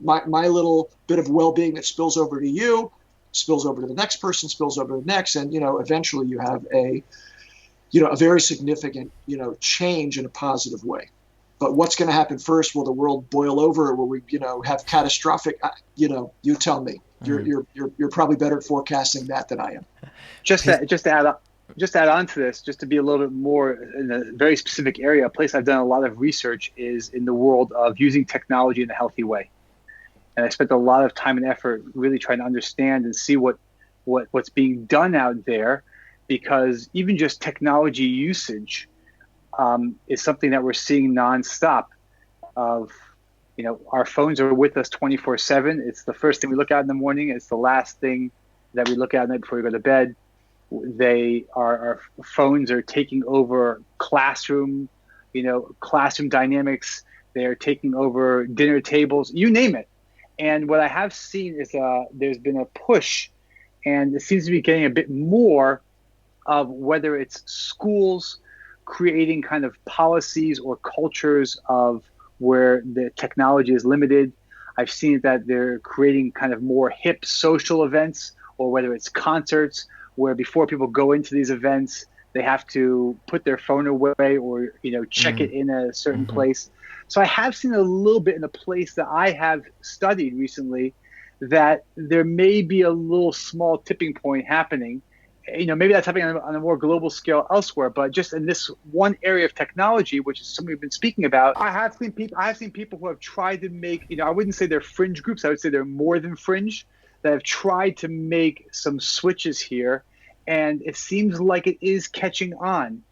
my little bit of well-being that spills over to you, spills over to the next person, spills over to the next. And, eventually you have a very significant, change in a positive way. But what's going to happen first? Will the world boil over, or will we, have catastrophic, you tell me. You're probably better at forecasting that than I am. Just to add on to this, just to be a little bit more in a very specific area, a place I've done a lot of research is in the world of using technology in a healthy way. And I spent a lot of time and effort really trying to understand and see what's being done out there, because even just technology usage is something that we're seeing nonstop. Our phones are with us 24/7. It's the first thing we look at in the morning. It's the last thing that we look at night before we go to bed. Our phones are taking over classroom dynamics. They're taking over dinner tables, you name it. And what I have seen is there's been a push, and it seems to be getting a bit more of whether it's schools creating kind of policies or cultures of where the technology is limited. I've seen that they're creating kind of more hip social events, or whether it's concerts, where before people go into these events, they have to put their phone away or, check it in a certain place. So I have seen a little bit in a place that I have studied recently that there may be a little small tipping point happening. Maybe that's happening on a more global scale elsewhere, but just in this one area of technology, which is something we've been speaking about, I have seen people who have tried to make, I wouldn't say they're fringe groups. I would say they're more than fringe, that have tried to make some switches here, and it seems like it is catching on.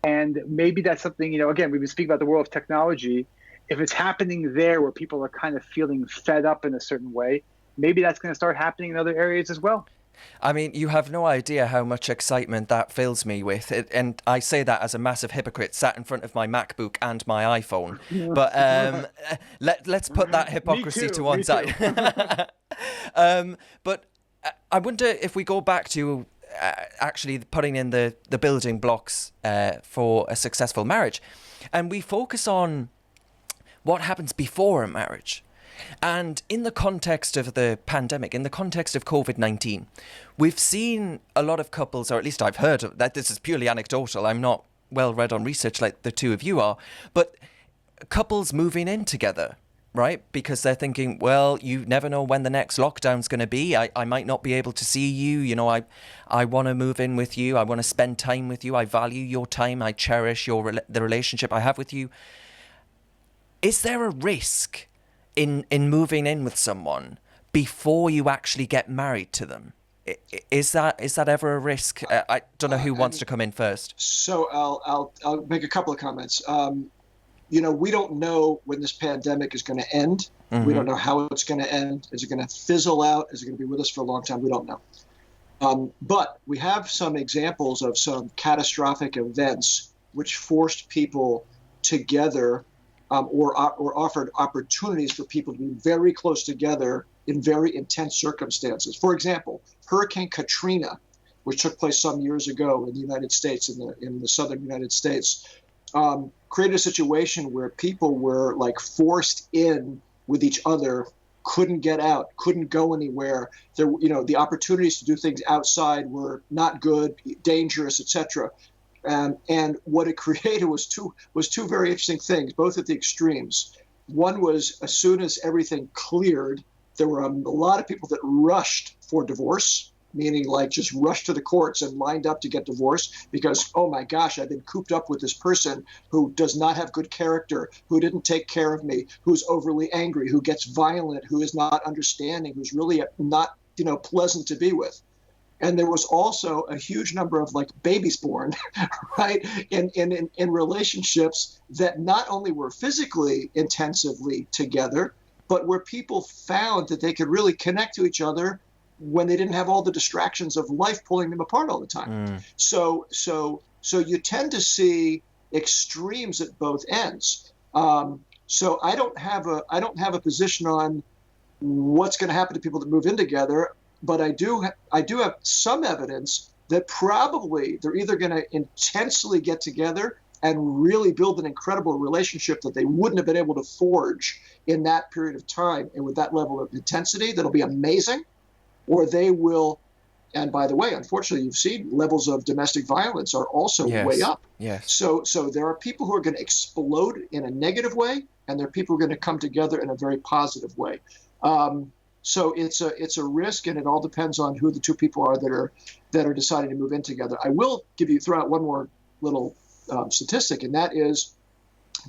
And maybe that's something, again, we've been speaking about the world of technology. If it's happening there where people are kind of feeling fed up in a certain way, maybe that's going to start happening in other areas as well. I mean, you have no idea how much excitement that fills me with. And I say that as a massive hypocrite sat in front of my MacBook and my iPhone. But let's put that hypocrisy to one side. But I wonder if we go back to actually putting in the building blocks for a successful marriage. And we focus on what happens before a marriage. And in the context of the pandemic, in the context of COVID-19, we've seen a lot of couples, or at least I've heard of that. This is purely anecdotal. I'm not well read on research like the two of you are, but couples moving in together, right? Because they're thinking, well, you never know when the next lockdown's going to be. I might not be able to see you. You know, I want to move in with you. I want to spend time with you. I value your time. I cherish the relationship I have with you. Is there a risk in moving in with someone before you actually get married to them? Is that ever a risk? I don't know who wants to come in first. So I'll make a couple of comments. We don't know when this pandemic is going to end. Mm-hmm. We don't know how it's going to end. Is it going to fizzle out? Is it going to be with us for a long time? We don't know. But we have some examples of some catastrophic events which forced people together, or offered opportunities for people to be very close together in very intense circumstances. For example, Hurricane Katrina, which took place some years ago in the United States, in the southern United States, created a situation where people were like forced in with each other, couldn't get out, couldn't go anywhere. The opportunities to do things outside were not good, dangerous, etc. And what it created was two very interesting things, both at the extremes. One was, as soon as everything cleared, there were a lot of people that rushed for divorce, meaning like just rushed to the courts and lined up to get divorced because, oh my gosh, I've been cooped up with this person who does not have good character, who didn't take care of me, who's overly angry, who gets violent, who is not understanding, who's really not, pleasant to be with. And there was also a huge number of like babies born, right, in relationships that not only were physically intensively together, but where people found that they could really connect to each other when they didn't have all the distractions of life pulling them apart all the time. So you tend to see extremes at both ends. So I don't have a position on what's going to happen to people that move in together. But I do have some evidence that probably they're either going to intensely get together and really build an incredible relationship that they wouldn't have been able to forge in that period of time and with that level of intensity that'll be amazing, or they will. And by the way, unfortunately, you've seen levels of domestic violence are also way up. Yes. So there are people who are going to explode in a negative way, and there are people who are going to come together in a very positive way. So it's a risk, and it all depends on who the two people are that are deciding to move in together. I will throw out one more little statistic, and that is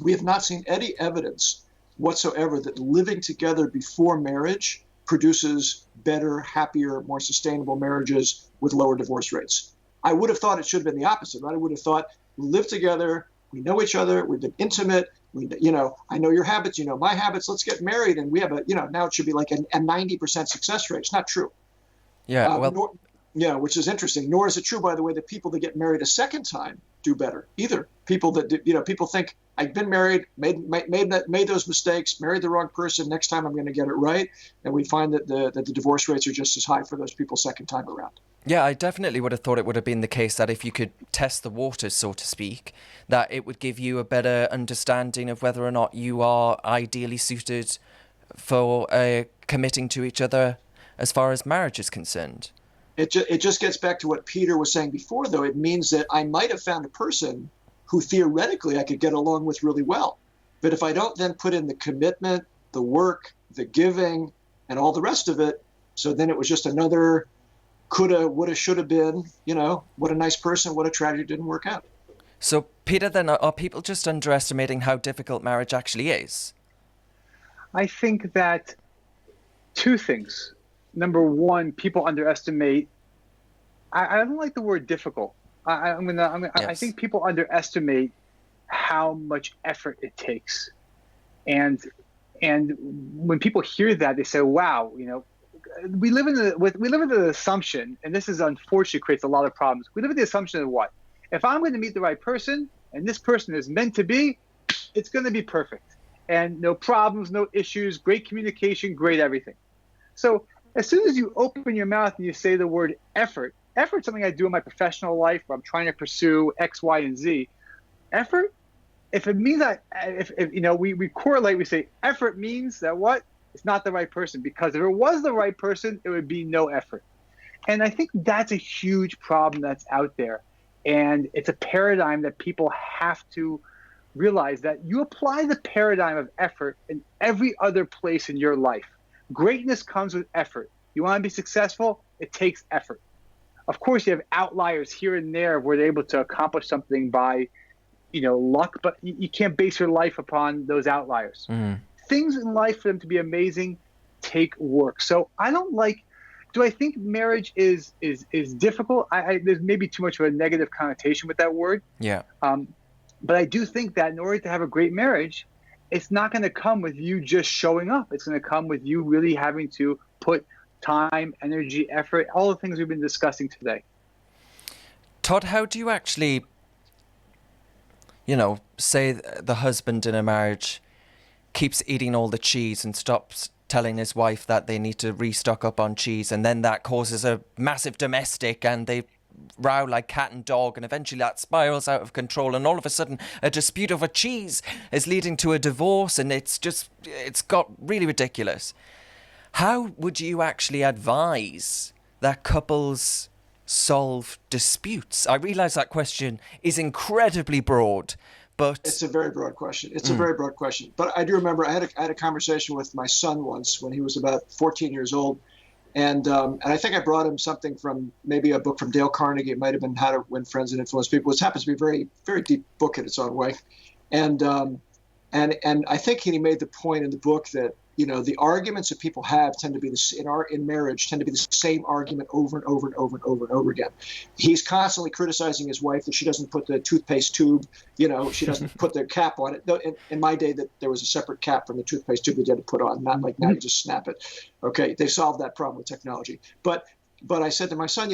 we have not seen any evidence whatsoever that living together before marriage produces better, happier, more sustainable marriages with lower divorce rates. I would have thought it should have been the opposite, right? I would have thought we live together, we know each other, we've been intimate. I know your habits, you know my habits. Let's get married, and we have now it should be like a 90% success rate. It's not true. Yeah, which is interesting. Nor is it true, by the way, that people that get married a second time do better either. People that people think I've been married, made those mistakes, married the wrong person. Next time I'm going to get it right, and we find that the divorce rates are just as high for those people second time around. Yeah, I definitely would have thought it would have been the case that if you could test the waters, so to speak, that it would give you a better understanding of whether or not you are ideally suited for committing to each other as far as marriage is concerned. It just gets back to what Peter was saying before, though. It means that I might have found a person who theoretically I could get along with really well. But if I don't then put in the commitment, the work, the giving, and all the rest of it, so then it was just another coulda, woulda, shoulda been, what a nice person, what a tragedy, didn't work out. So, Peter, then are people just underestimating how difficult marriage actually is? I think that two things. Number one, people underestimate. I don't like the word difficult. I think people underestimate how much effort it takes, and when people hear that, they say, "Wow, we live in the assumption," and this is unfortunately creates a lot of problems. We live in the assumption of what? If I'm going to meet the right person, and this person is meant to be, it's going to be perfect, and no problems, no issues, great communication, great everything. So as soon as you open your mouth and you say the word effort, Effort's something I do in my professional life where I'm trying to pursue X, Y, and Z. Effort, if it means that, if we correlate, we say effort means that what? It's not the right person, because if it was the right person, it would be no effort. And I think that's a huge problem that's out there. And it's a paradigm that people have to realize, that you apply the paradigm of effort in every other place in your life. Greatness comes with effort. You want to be successful? It takes effort. Of course, you have outliers here and there where they're able to accomplish something by, luck, but you can't base your life upon those outliers. Things in life, for them to be amazing, take work. So do I think marriage is difficult? There's maybe too much of a negative connotation with that word. Yeah. But I do think that in order to have a great marriage, it's not going to come with you just showing up. It's going to come with you really having to put time, energy, effort, all the things we've been discussing today. Todd, how do you actually, say the husband in a marriage keeps eating all the cheese and stops telling his wife that they need to restock up on cheese, and then that causes a massive domestic and they row like cat and dog, and eventually that spirals out of control, and all of a sudden a dispute over cheese is leading to a divorce, and it's got really ridiculous. How would you actually advise that couples solve disputes? I realize that question is incredibly broad, but it's a very broad question. It's a very broad question. But I do remember I had a conversation with my son once when he was about 14 years old. And I think I brought him something from maybe a book from Dale Carnegie. It might have been How to Win Friends and Influence People, which happens to be a very, very deep book in its own way. And I think he made the point in the book that, the arguments that people have tend to be in marriage tend to be the same argument over and over and over and over and over again. He's constantly criticizing his wife that she doesn't put the toothpaste tube, she doesn't put the cap on it. In my day, that there was a separate cap from the toothpaste tube that you had to put on, not like now you just snap it. Okay, they solved that problem with technology. But I said to my son,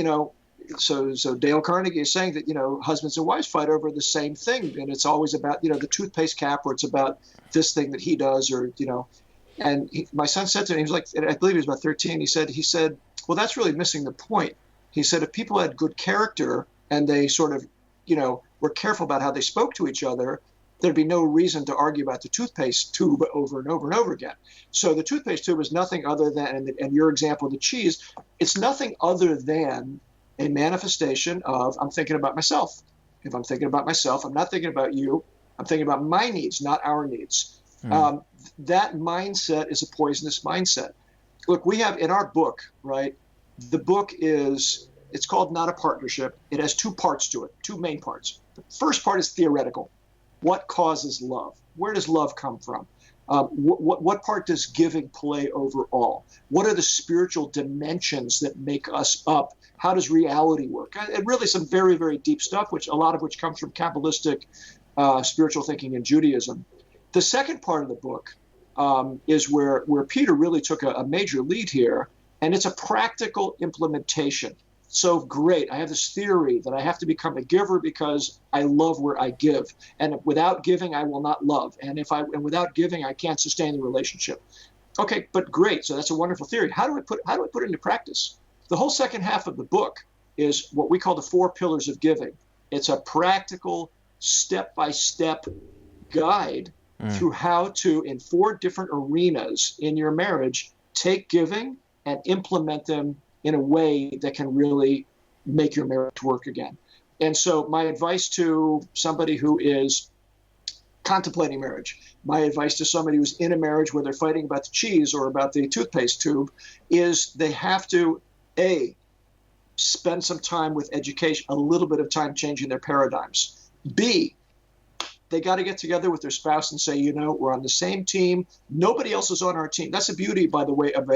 so Dale Carnegie is saying that, husbands and wives fight over the same thing. And it's always about, the toothpaste cap, or it's about this thing that he does, or, And my son said to me, he was like, I believe he was about 13. He said, well, that's really missing the point. He said, if people had good character and they sort of, were careful about how they spoke to each other, there'd be no reason to argue about the toothpaste tube over and over and over again. So the toothpaste tube is nothing other than, and your example of the cheese, it's nothing other than a manifestation of, I'm thinking about myself. If I'm thinking about myself, I'm not thinking about you. I'm thinking about my needs, not our needs. That mindset is a poisonous mindset. Look, we have in our book, right? The book it's called Not a Partnership. It has two parts to it, two main parts. The first part is theoretical. What causes love? Where does love come from? What part does giving play overall? What are the spiritual dimensions that make us up? How does reality work? And really some very, very deep stuff, a lot of which comes from Kabbalistic spiritual thinking and Judaism. The second part of the book is where Peter really took a major lead here, and it's a practical implementation. So great, I have this theory that I have to become a giver because I love where I give, and without giving, I will not love, and without giving, I can't sustain the relationship. Okay, but great, so that's a wonderful theory. How do I put it into practice? The whole second half of the book is what we call the 4 pillars of giving. It's a practical, step-by-step guide through how to, in 4 different arenas in your marriage, take giving and implement them in a way that can really make your marriage work again. And so my advice to somebody who is contemplating marriage, my advice to somebody who's in a marriage where they're fighting about the cheese or about the toothpaste tube, is they have to, A, spend some time with education, a little bit of time changing their paradigms. B, they got to get together with their spouse and say, we're on the same team. Nobody else is on our team. That's the beauty, by the way, of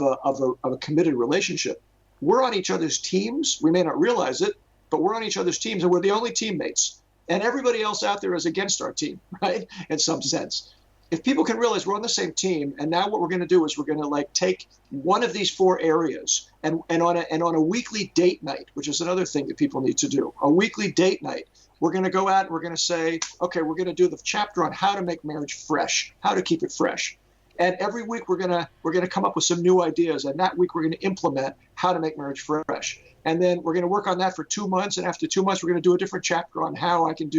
a committed relationship. We're on each other's teams. We may not realize it, but we're on each other's teams, and we're the only teammates. And everybody else out there is against our team, right? In some sense. If people can realize we're on the same team, and now what we're going to do is we're going to take one of these 4 areas, and on a weekly date night, which is another thing that people need to do, a weekly date night, we're going to go out and we're going to say, okay, we're going to do the chapter on how to make marriage fresh, how to keep it fresh. And every week we're gonna come up with some new ideas, and that week we're gonna implement how to make marriage fresh. And then we're gonna work on that for 2 months, and after 2 months we're gonna do a different chapter on how I can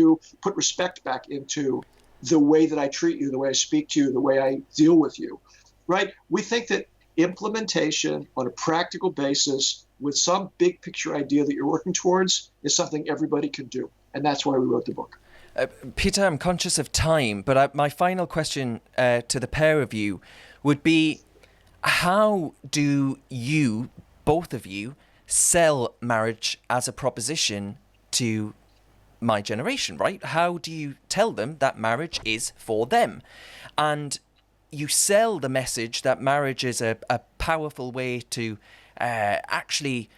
put respect back into the way that I treat you, the way I speak to you, the way I deal with you, right? We think that implementation on a practical basis with some big picture idea that you're working towards is something everybody can do. And that's why we wrote the book. Peter, I'm conscious of time, but my final question to the pair of you would be, how do you, both of you, sell marriage as a proposition to my generation, right? How do you tell them that marriage is for them? And you sell the message that marriage is a powerful way to actually,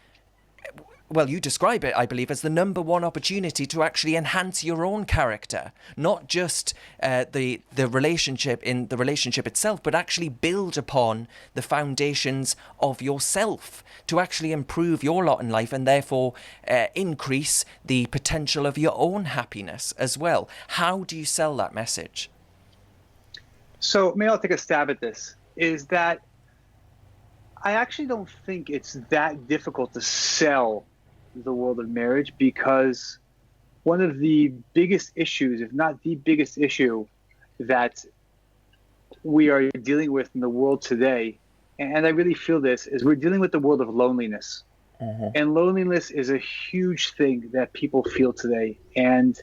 well, you describe it, I believe, as the number one opportunity to actually enhance your own character, not just the relationship itself, but actually build upon the foundations of yourself to actually improve your lot in life and therefore increase the potential of your own happiness as well. How do you sell that message? So maybe I'll take a stab at this, is that I actually don't think it's that difficult to sell the world of marriage, because one of the biggest issues, if not the biggest issue, that we are dealing with in the world today, and I really feel this, is we're dealing with the world of loneliness. And loneliness is a huge thing that people feel today, and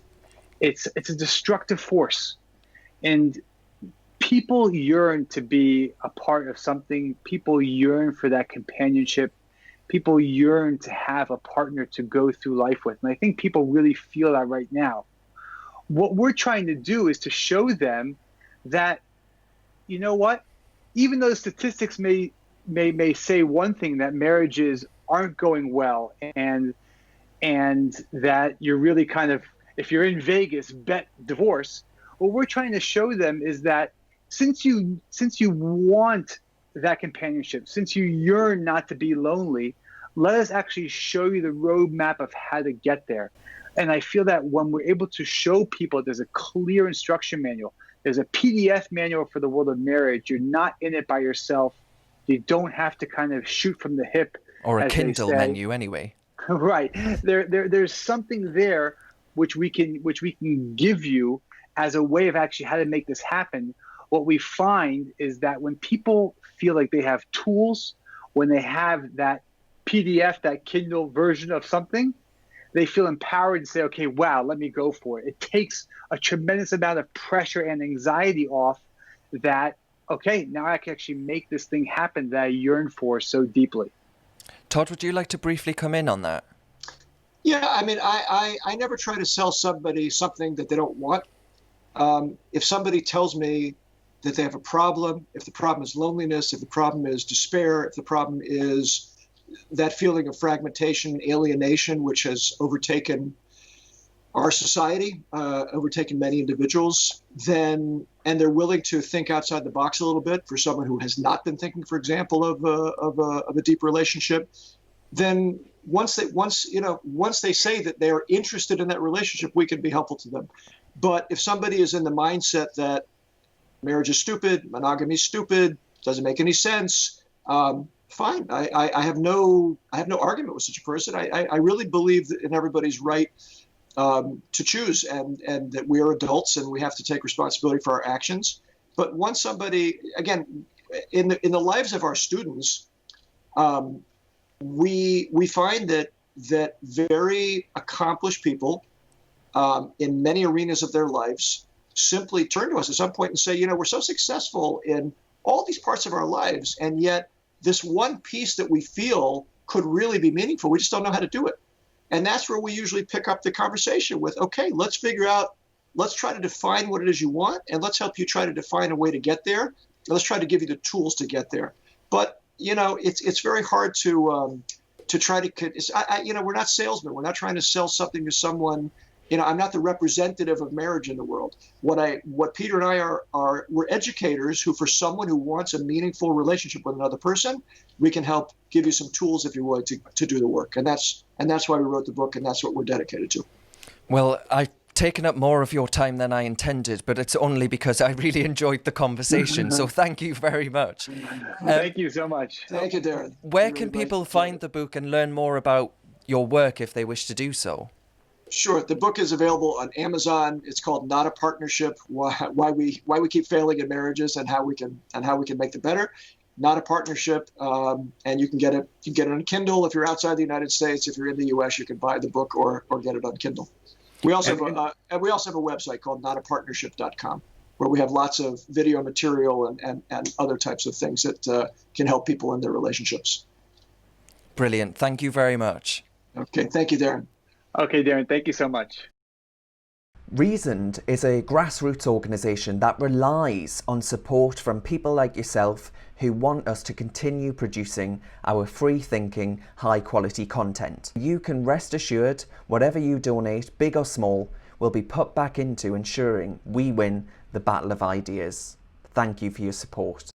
it's a destructive force. And people yearn to be a part of something. People yearn for that companionship. People yearn to have a partner to go through life with. And I think people really feel that right now. What we're trying to do is to show them that, you know what, even though the statistics may say one thing, that marriages aren't going well, and that you're really kind of, if you're in Vegas, bet divorce. What we're trying to show them is that since you want that companionship, since you yearn not to be lonely, let us actually show you the roadmap of how to get there. And I feel that when we're able to show people there's a clear instruction manual, there's a PDF manual for the world of marriage, you're not in it by yourself. You don't have to kind of shoot from the hip. Or a Kindle menu anyway. Right. There's something there which we can give you as a way of actually how to make this happen. What we find is that when people feel like they have tools, when they have that PDF, that Kindle version of something, they feel empowered and say, okay, wow, let me go for it. It takes a tremendous amount of pressure and anxiety off that, okay, now I can actually make this thing happen that I yearn for so deeply. Todd, would you like to briefly come in on that? Yeah, I mean, I never try to sell somebody something that they don't want. If somebody tells me that they have a problem, if the problem is loneliness, if the problem is despair, if the problem is that feeling of fragmentation, alienation, which has overtaken our society, overtaken many individuals, then, and they're willing to think outside the box a little bit for someone who has not been thinking, for example, of a deep relationship, then once they say that they are interested in that relationship, we can be helpful to them. But if somebody is in the mindset that marriage is stupid, monogamy is stupid, doesn't make any sense, fine. I have no argument with such a person. I really believe that in everybody's right to choose, and that we are adults and we have to take responsibility for our actions. But once somebody, again, in the lives of our students, we find that very accomplished people in many arenas of their lives simply turn to us at some point and say, we're so successful in all these parts of our lives, and yet this one piece that we feel could really be meaningful, we just don't know how to do it. And that's where we usually pick up the conversation with, okay, let's try to define what it is you want, and let's help you try to define a way to get there. Let's try to give you the tools to get there. But, it's very hard to try to, we're not salesmen. We're not trying to sell something to someone. I'm not the representative of marriage in the world. What Peter and I are, we're educators who, for someone who wants a meaningful relationship with another person, we can help give you some tools if you're willing to do the work. And that's why we wrote the book, and that's what we're dedicated to. Well, I taken up more of your time than I intended, but it's only because I really enjoyed the conversation. So thank you very much. Thank you so much. Thank you, Darren. Where can people find the book and learn more about your work if they wish to do so? Sure. The book is available on Amazon. It's called Not a Partnership: Why we Keep Failing in Marriages and how we can make them better. Not a Partnership, and you can get it. You can get it on Kindle if you're outside the United States. If you're in the U.S., you can buy the book or get it on Kindle. We also have a website called notapartnership.com where we have lots of video material and other types of things that can help people in their relationships. Brilliant. Thank you very much. Okay. Thank you, Darren. Okay, Darren, thank you so much. Reasoned is a grassroots organisation that relies on support from people like yourself who want us to continue producing our free-thinking, high-quality content. You can rest assured whatever you donate, big or small, will be put back into ensuring we win the battle of ideas. Thank you for your support.